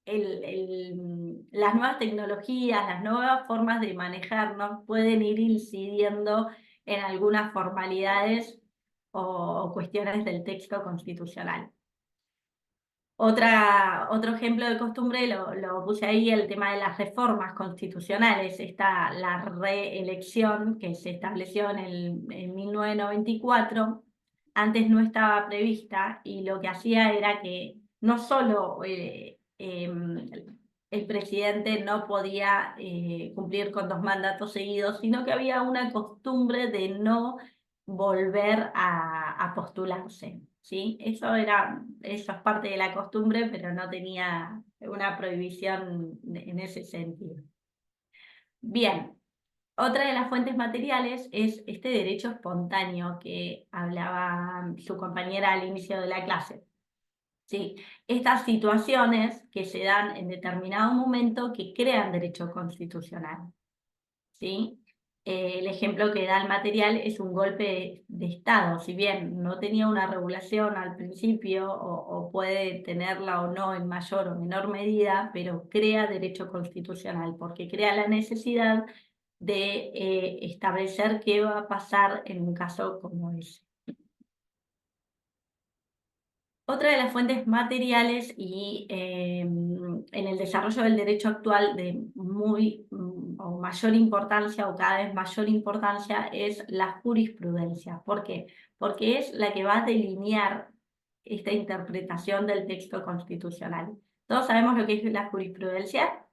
las nuevas tecnologías, las nuevas formas de manejarnos pueden ir incidiendo en algunas formalidades o cuestiones del texto constitucional. Otro ejemplo de costumbre lo puse ahí, el tema de las reformas constitucionales. Está la reelección que se estableció en 1994, antes no estaba prevista, y lo que hacía era que no solo el presidente no podía cumplir con 2 mandatos seguidos, sino que había una costumbre de no volver a postularse, ¿sí? Eso es parte de la costumbre, pero no tenía una prohibición en ese sentido. Bien, otra de las fuentes materiales es este derecho espontáneo que hablaba su compañera al inicio de la clase, ¿sí? Estas situaciones que se dan en determinado momento que crean derecho constitucional, ¿sí? El ejemplo que da el material es un golpe de Estado. Si bien no tenía una regulación al principio, o puede tenerla o no en mayor o menor medida, pero crea derecho constitucional, porque crea la necesidad de establecer qué va a pasar en un caso como ese. Otra de las fuentes materiales y en el desarrollo del derecho actual de o mayor importancia o cada vez mayor importancia es la jurisprudencia. ¿Por qué? Porque es la que va a delinear esta interpretación del texto constitucional. ¿Todos sabemos lo que es la jurisprudencia?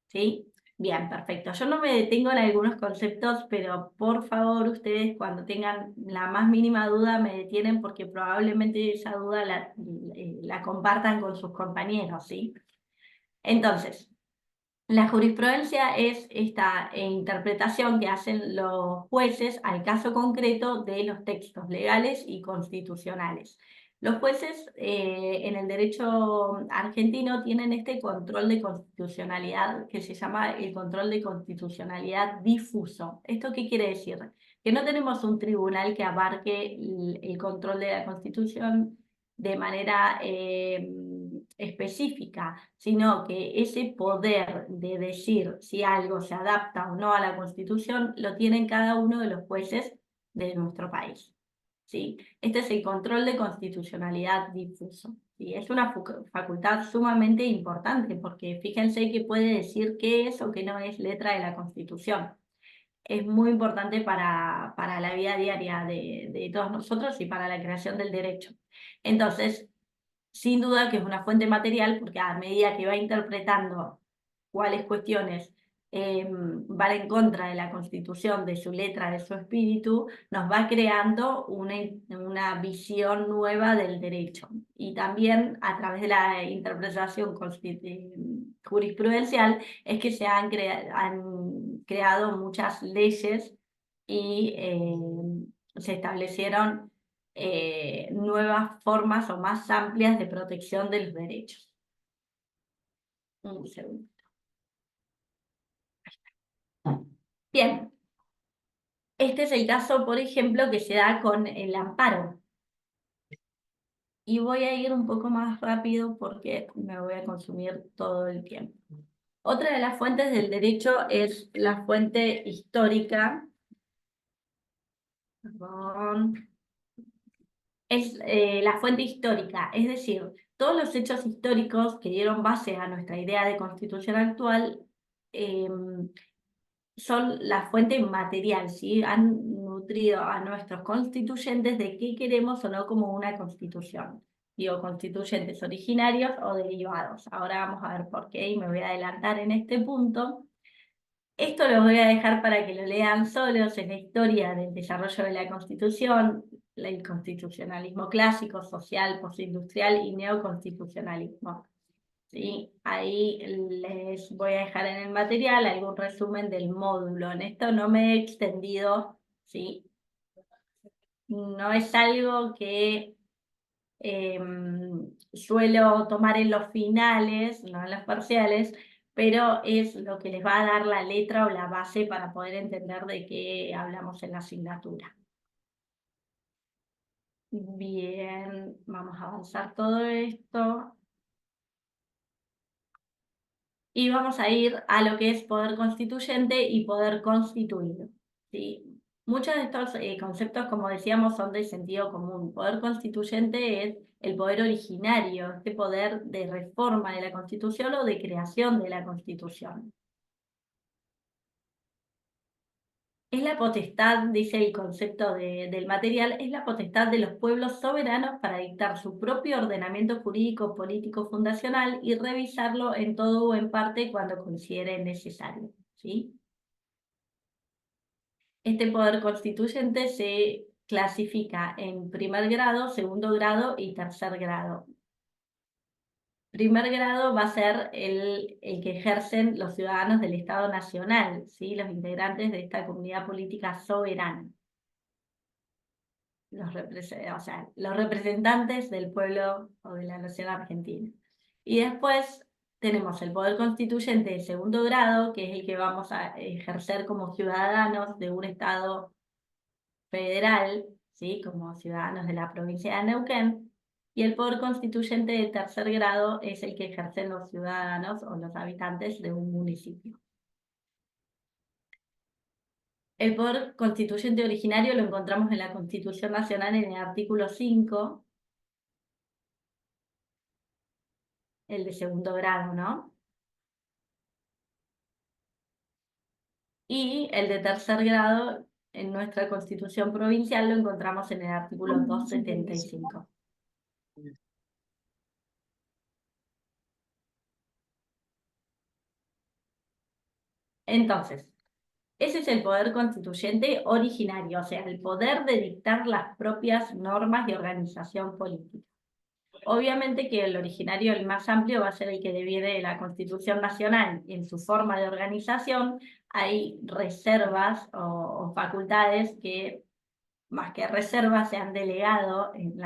¿Sí? Bien, perfecto. Yo no me detengo en algunos conceptos, pero por favor ustedes cuando tengan la más mínima duda me detienen, porque probablemente esa duda la compartan con sus compañeros, ¿sí? Entonces, la jurisprudencia es esta interpretación que hacen los jueces al caso concreto de los textos legales y constitucionales. Los jueces en el derecho argentino tienen este control de constitucionalidad que se llama el control de constitucionalidad difuso. ¿Esto qué quiere decir? Que no tenemos un tribunal que abarque el control de la Constitución de manera específica, sino que ese poder de decir si algo se adapta o no a la Constitución lo tienen cada uno de los jueces de nuestro país, ¿sí? Este es el control de constitucionalidad difuso, ¿sí? Es una facultad sumamente importante, porque fíjense que puede decir qué es o qué no es letra de la Constitución. Es muy importante para la vida diaria de todos nosotros y para la creación del derecho. Entonces, sin duda que es una fuente material, porque a medida que va interpretando cuáles cuestiones van en contra de la Constitución, de su letra, de su espíritu, nos va creando una visión nueva del derecho. Y también a través de la interpretación jurisprudencial es que se han creado muchas leyes y se establecieron nuevas formas o más amplias de protección de los derechos. Un segundo. Bien, este es el caso, por ejemplo, que se da con el amparo. Y voy a ir un poco más rápido porque me voy a consumir todo el tiempo. Otra de las fuentes del derecho es la fuente histórica. Perdón. Es la fuente histórica, es decir, todos los hechos históricos que dieron base a nuestra idea de constitución actual son la fuente material, ¿sí? Han nutrido a nuestros constituyentes de qué queremos o no como una constitución. Digo, constituyentes originarios o derivados. Ahora vamos a ver por qué y me voy a adelantar en este punto. Esto lo voy a dejar para que lo lean solos, en la historia del desarrollo de la Constitución, el constitucionalismo clásico, social, postindustrial y neoconstitucionalismo. ¿Sí? Ahí les voy a dejar en el material algún resumen del módulo. En esto no me he extendido, ¿sí? No es algo que suelo tomar en los finales, no en los parciales, pero es lo que les va a dar la letra o la base para poder entender de qué hablamos en la asignatura. Bien, vamos a avanzar todo esto. Y vamos a ir a lo que es poder constituyente y poder constituido, ¿sí? Muchos de estos conceptos, como decíamos, son de sentido común. Poder constituyente es el poder originario, este poder de reforma de la Constitución o de creación de la Constitución. Es la potestad, dice el concepto del material, es la potestad de los pueblos soberanos para dictar su propio ordenamiento jurídico, político, fundacional y revisarlo en todo o en parte cuando considere necesario, ¿sí? Este poder constituyente se clasifica en primer grado, segundo grado y tercer grado. Primer grado va a ser el que ejercen los ciudadanos del Estado Nacional, ¿sí? Los integrantes de esta comunidad política soberana. O sea, los representantes del pueblo o de la nación argentina. Y después tenemos el poder constituyente de segundo grado, que es el que vamos a ejercer como ciudadanos de un Estado federal, ¿sí? Como ciudadanos de la provincia de Neuquén, y el poder constituyente de tercer grado es el que ejercen los ciudadanos o los habitantes de un municipio. El poder constituyente originario lo encontramos en la Constitución Nacional en el artículo 5, el de segundo grado, ¿no? Y el de tercer grado en nuestra Constitución provincial lo encontramos en el artículo 275. Entonces, ese es el poder constituyente originario, o sea, el poder de dictar las propias normas de organización política. Obviamente que el originario, el más amplio, va a ser el que deviene de la Constitución Nacional. En su forma de organización hay reservas o facultades que, más que reservas, se han delegado en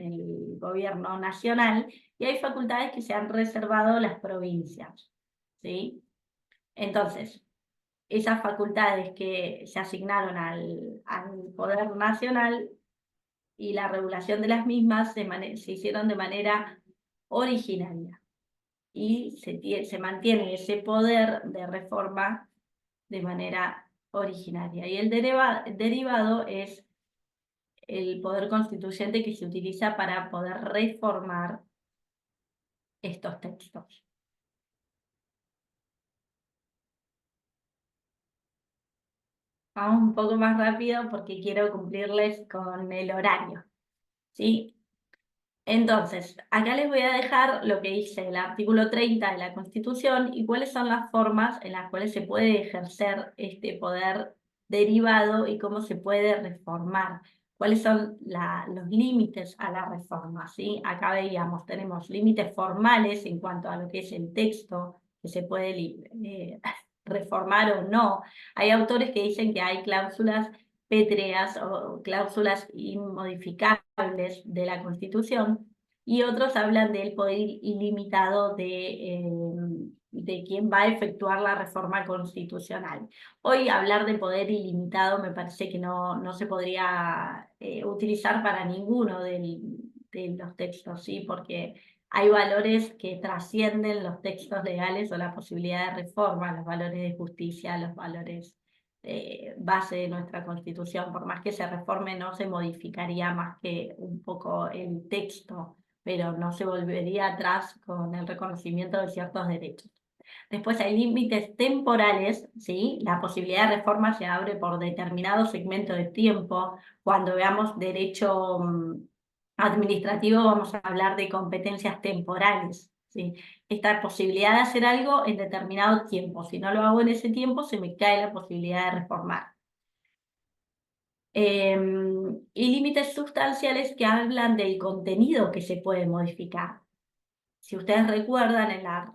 el gobierno nacional, y hay facultades que se han reservado las provincias, ¿sí? Entonces, esas facultades que se asignaron al Poder Nacional y la regulación de las mismas se hicieron de manera originaria. Y se mantiene ese poder de reforma de manera originaria. Y el derivado es el poder constituyente que se utiliza para poder reformar estos textos. Vamos un poco más rápido porque quiero cumplirles con el horario, ¿sí? Entonces, acá les voy a dejar lo que dice el artículo 30 de la Constitución y cuáles son las formas en las cuales se puede ejercer este poder derivado y cómo se puede reformar, cuáles son los límites a la reforma, ¿sí? Acá veíamos, tenemos límites formales en cuanto a lo que es el texto, que se puede reformar o no. Hay autores que dicen que hay cláusulas pétreas o cláusulas inmodificables de la Constitución, y otros hablan del poder ilimitado de quien va a efectuar la reforma constitucional. Hoy hablar de poder ilimitado me parece que no se podría utilizar para ninguno de los textos, ¿sí? Porque hay valores que trascienden los textos legales o la posibilidad de reforma, los valores de justicia, los valores base de nuestra Constitución. Por más que se reforme, no se modificaría más que un poco el texto, pero no se volvería atrás con el reconocimiento de ciertos derechos. Después hay límites temporales, ¿sí? La posibilidad de reforma se abre por determinado segmento de tiempo. Cuando veamos derecho administrativo vamos a hablar de competencias temporales, ¿sí? Esta posibilidad de hacer algo en determinado tiempo. Si no lo hago en ese tiempo, se me cae la posibilidad de reformar. Y límites sustanciales que hablan del contenido que se puede modificar. Si ustedes recuerdan,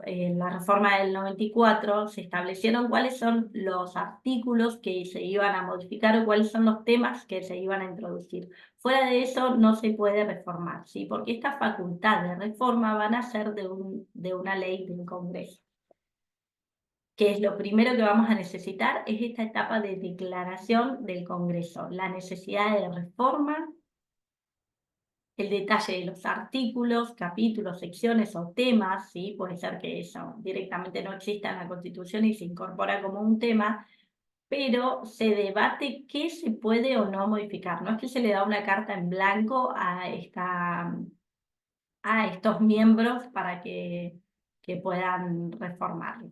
en la reforma del 94 se establecieron cuáles son los artículos que se iban a modificar o cuáles son los temas que se iban a introducir. Fuera de eso no se puede reformar, ¿sí? Porque esta facultad de reforma van a ser de una ley del Congreso. Que es lo primero que vamos a necesitar, es esta etapa de declaración del Congreso, la necesidad de reforma, el detalle de los artículos, capítulos, secciones o temas, ¿sí? Puede ser que eso directamente no exista en la Constitución y se incorpora como un tema, pero se debate qué se puede o no modificar. No es que se le da una carta en blanco a estos miembros para que puedan reformarlo.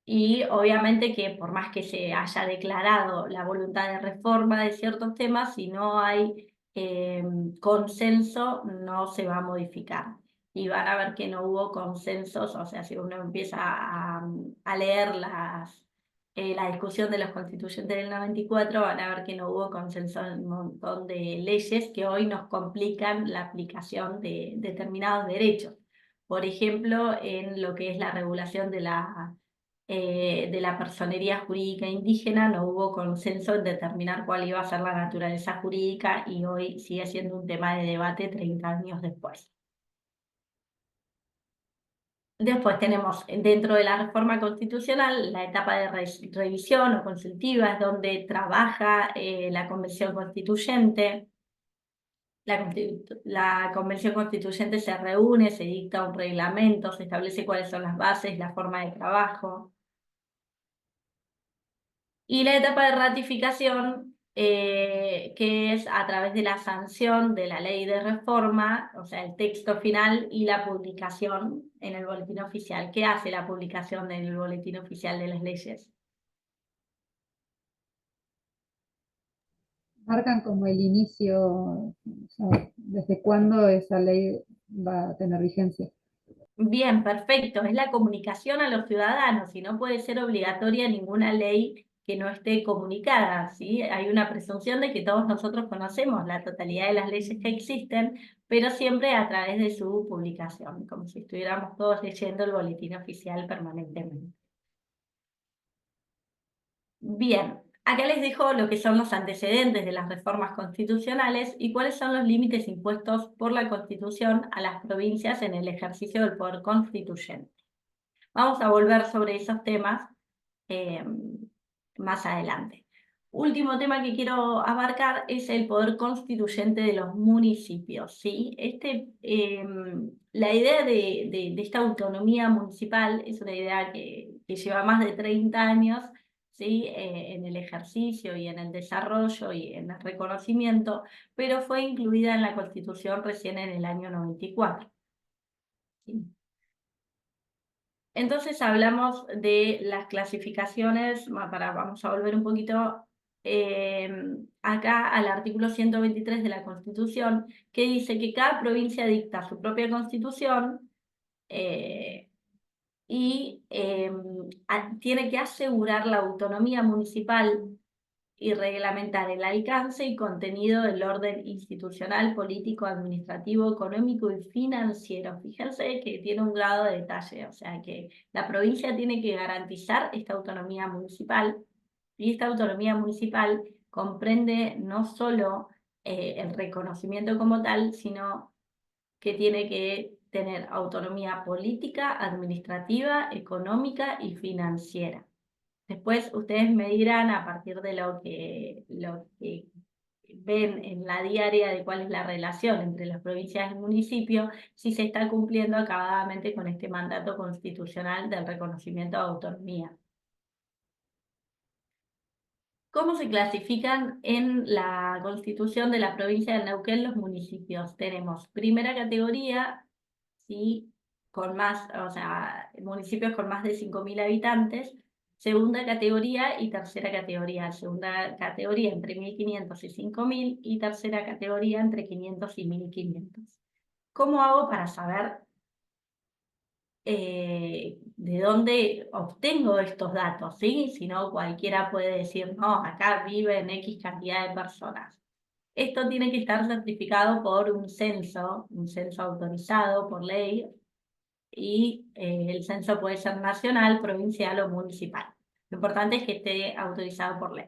Y obviamente que por más que se haya declarado la voluntad de reforma de ciertos temas, si no hay consenso, no se va a modificar. Y van a ver que no hubo consensos, o sea, si uno empieza a leer la discusión de los constituyentes del 94, van a ver que no hubo consenso en un montón de leyes que hoy nos complican la aplicación de determinados derechos. Por ejemplo, en lo que es la regulación de la personería jurídica indígena, no hubo consenso en determinar cuál iba a ser la naturaleza jurídica y hoy sigue siendo un tema de debate 30 años después. Después tenemos dentro de la reforma constitucional la etapa de revisión o consultiva, es donde trabaja la Convención Constituyente. La Convención Constituyente se reúne, se dicta un reglamento, se establece cuáles son las bases, la forma de trabajo. Y la etapa de ratificación, que es a través de la sanción de la ley de reforma, o sea, el texto final y la publicación en el boletín oficial. ¿Qué hace la publicación en el boletín oficial de las leyes? Marcan como el inicio, o sea, desde cuándo esa ley va a tener vigencia. Bien, perfecto. Es la comunicación a los ciudadanos y no puede ser obligatoria ninguna ley que no esté comunicada, ¿sí? Hay una presunción de que todos nosotros conocemos la totalidad de las leyes que existen, pero siempre a través de su publicación, como si estuviéramos todos leyendo el boletín oficial permanentemente. Bien, acá les dejo lo que son los antecedentes de las reformas constitucionales y cuáles son los límites impuestos por la Constitución a las provincias en el ejercicio del poder constituyente. Vamos a volver sobre esos temas más adelante. Último tema que quiero abarcar es el poder constituyente de los municipios, ¿sí? La idea de esta autonomía municipal es una idea que lleva más de 30 años, ¿sí? En el ejercicio y en el desarrollo y en el reconocimiento, pero fue incluida en la Constitución recién en el año 94. ¿Sí? Entonces hablamos de las clasificaciones, vamos a volver un poquito acá al artículo 123 de la Constitución, que dice que cada provincia dicta su propia constitución y tiene que asegurar la autonomía municipal y reglamentar el alcance y contenido del orden institucional, político, administrativo, económico y financiero. Fíjense que tiene un grado de detalle, o sea que la provincia tiene que garantizar esta autonomía municipal, y esta autonomía municipal comprende no solo el reconocimiento como tal, sino que tiene que tener autonomía política, administrativa, económica y financiera. Después ustedes me dirán a partir de lo que ven en la diaria de cuál es la relación entre las provincias y el municipio, si se está cumpliendo acabadamente con este mandato constitucional del reconocimiento de autonomía. ¿Cómo se clasifican en la Constitución de la provincia de Neuquén los municipios? Tenemos primera categoría, ¿sí? con más, o sea, municipios con más de 5.000 habitantes, segunda categoría y tercera categoría. Segunda categoría entre 1.500 y 5.000 y tercera categoría entre 500 y 1.500. ¿Cómo hago para saber de dónde obtengo estos datos? ¿Sí? Si no, cualquiera puede decir, no, acá viven X cantidad de personas. Esto tiene que estar certificado por un censo autorizado por ley, y el censo puede ser nacional, provincial o municipal. Lo importante es que esté autorizado por ley.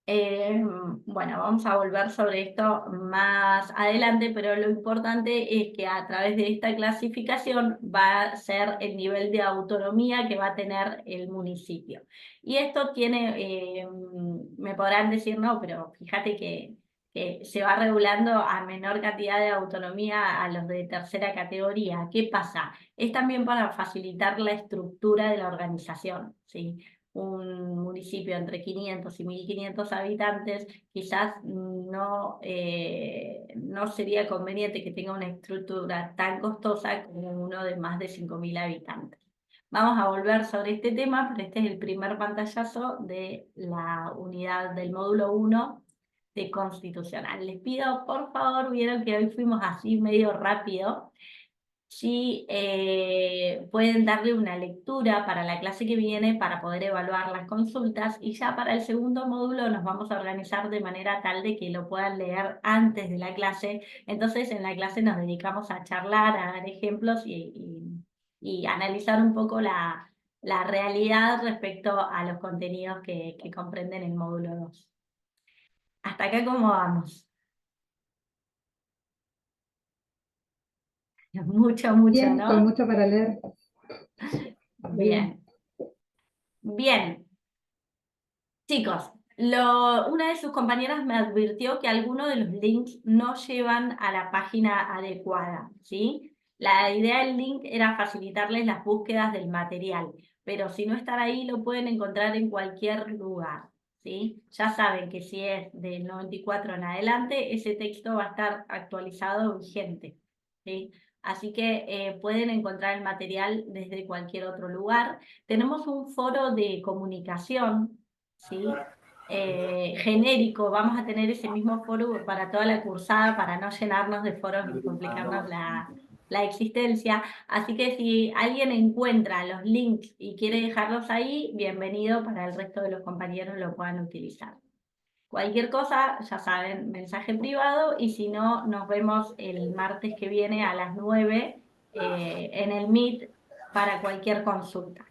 Bueno, vamos a volver sobre esto más adelante, pero lo importante es que a través de esta clasificación va a ser el nivel de autonomía que va a tener el municipio. Y esto tiene, me podrán decir, no, pero fíjate que se va regulando a menor cantidad de autonomía a los de tercera categoría. ¿Qué pasa? Es también para facilitar la estructura de la organización, ¿sí? Un municipio entre 500 y 1.500 habitantes, quizás no sería conveniente que tenga una estructura tan costosa como uno de más de 5.000 habitantes. Vamos a volver sobre este tema, pero este es el primer pantallazo de la unidad del módulo 1 de Constitucional. Les pido, por favor, vieron que hoy fuimos así medio rápido, si pueden darle una lectura para la clase que viene para poder evaluar las consultas, y ya para el segundo módulo nos vamos a organizar de manera tal de que lo puedan leer antes de la clase. Entonces en la clase nos dedicamos a charlar, a dar ejemplos y analizar un poco la realidad respecto a los contenidos que comprenden el módulo 2. ¿Hasta acá cómo vamos? Mucho, Bien, con ¿no? mucho para leer. Bien. Bien. Chicos, una de sus compañeras me advirtió que algunos de los links no llevan a la página adecuada, ¿sí? La idea del link era facilitarles las búsquedas del material, pero si no están ahí lo pueden encontrar en cualquier lugar, ¿sí? Ya saben que si es del 94 en adelante, ese texto va a estar actualizado, vigente, ¿sí? Así que pueden encontrar el material desde cualquier otro lugar. Tenemos un foro de comunicación, ¿sí? Genérico, vamos a tener ese mismo foro para toda la cursada para no llenarnos de foros y complicarnos la existencia. Así que si alguien encuentra los links y quiere dejarlos ahí, bienvenido, para el resto de los compañeros lo puedan utilizar. Cualquier cosa, ya saben, mensaje privado, y si no, nos vemos el martes que viene a las 9 en el Meet para cualquier consulta.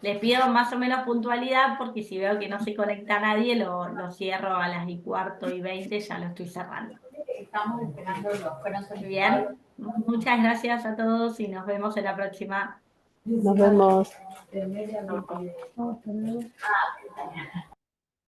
Les pido más o menos puntualidad, porque si veo que no se conecta nadie, lo cierro a las 1:15, ya lo estoy cerrando. Estamos esperando los corazones. Bien, muchas gracias a todos y nos vemos en la próxima. Nos vemos. Hasta luego.